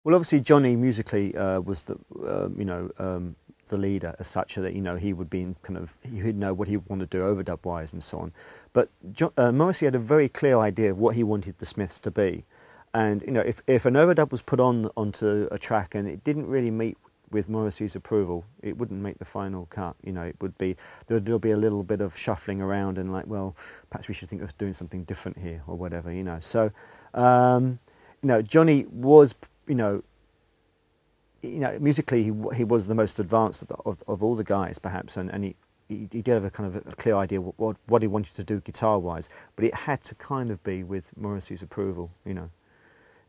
Well, obviously Johnny musically was the leader as such, that he would be he'd know what he wanted to do overdub wise and so on. But Morrissey had a very clear idea of what he wanted the Smiths to be, and if an overdub was put onto a track and it didn't really meet with Morrissey's approval, it wouldn't make the final cut. It would be there'll be a little bit of shuffling around and like, well, perhaps we should think of doing something different here or whatever. So Johnny was musically he was the most advanced of all the guys perhaps, and he did have a kind of a clear idea what he wanted to do guitar wise, but it had to kind of be with Morrissey's approval.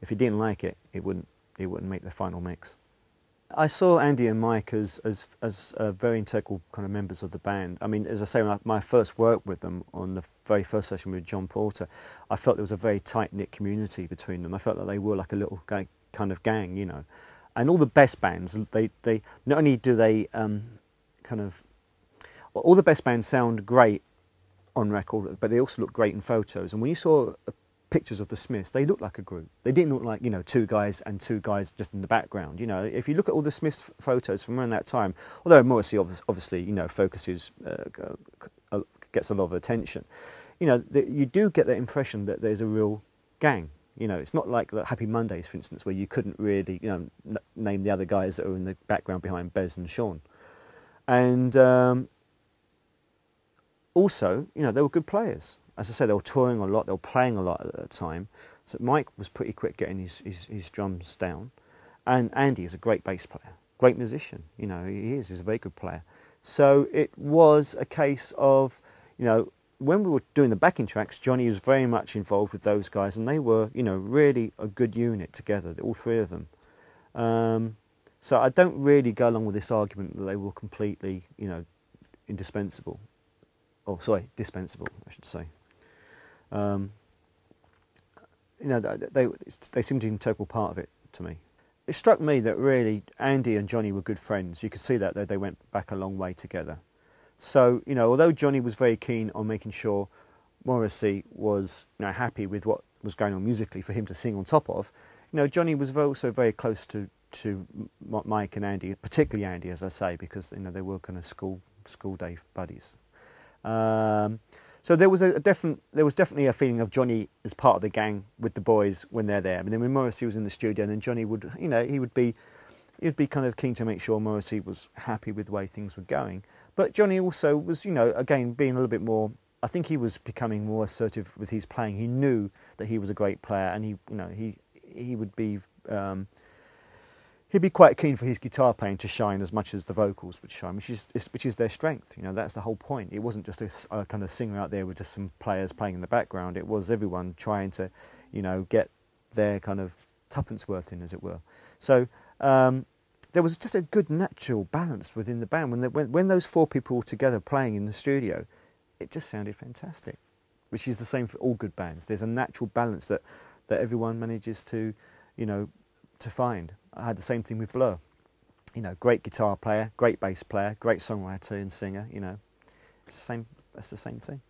If he didn't like it, it wouldn't make the final mix. I saw Andy and Mike as very integral kind of members of the band. I mean, as I say, when my first work with them on the very first session with John Porter, I felt there was a very tight-knit community between them. I felt that they were like a little kind of gang, And all the best bands, they not only do they all the best bands sound great on record, but they also look great in photos. And when you saw pictures of the Smiths, they looked like a group. They didn't look like two guys and two guys just in the background. If you look at all the Smiths photos from around that time, although Morrissey obviously focuses gets a lot of attention, you do get that impression that there's a real gang. It's not like the Happy Mondays, for instance, where you couldn't really name the other guys that are in the background behind Bez and Sean. And also, they were good players. As I say, they were touring a lot, they were playing a lot at the time. So Mike was pretty quick getting his drums down. And Andy is a great bass player, great musician. He's a very good player. So it was a case of, when we were doing the backing tracks, Johnny was very much involved with those guys, and they were, really a good unit together, all three of them. So I don't really go along with this argument that they were completely, indispensable. Oh, sorry, dispensable, I should say. They seemed an integral part of it to me. It struck me that really Andy and Johnny were good friends. You could see that they went back a long way together. So, although Johnny was very keen on making sure Morrissey was happy with what was going on musically for him to sing on top of, Johnny was also very close to Mike and Andy, particularly Andy, as I say, because they were kind of school day buddies. So there was definitely a feeling of Johnny as part of the gang with the boys when they're there. I mean, then when Morrissey was in the studio, then Johnny would, he would be kind of keen to make sure Morrissey was happy with the way things were going. But Johnny also was, again, being a little bit more. I think he was becoming more assertive with his playing. He knew that he was a great player, and he would be. He'd be quite keen for his guitar playing to shine as much as the vocals would shine, which is their strength. That's the whole point. It wasn't just a kind of singer out there with just some players playing in the background. It was everyone trying to, get their kind of tuppence worth in, as it were. So there was just a good natural balance within the band. When those four people were together playing in the studio, it just sounded fantastic, which is the same for all good bands. There's a natural balance that everyone manages to, to find. I had the same thing with Blur. Great guitar player, great bass player, great songwriter and singer. It's the same. That's the same thing.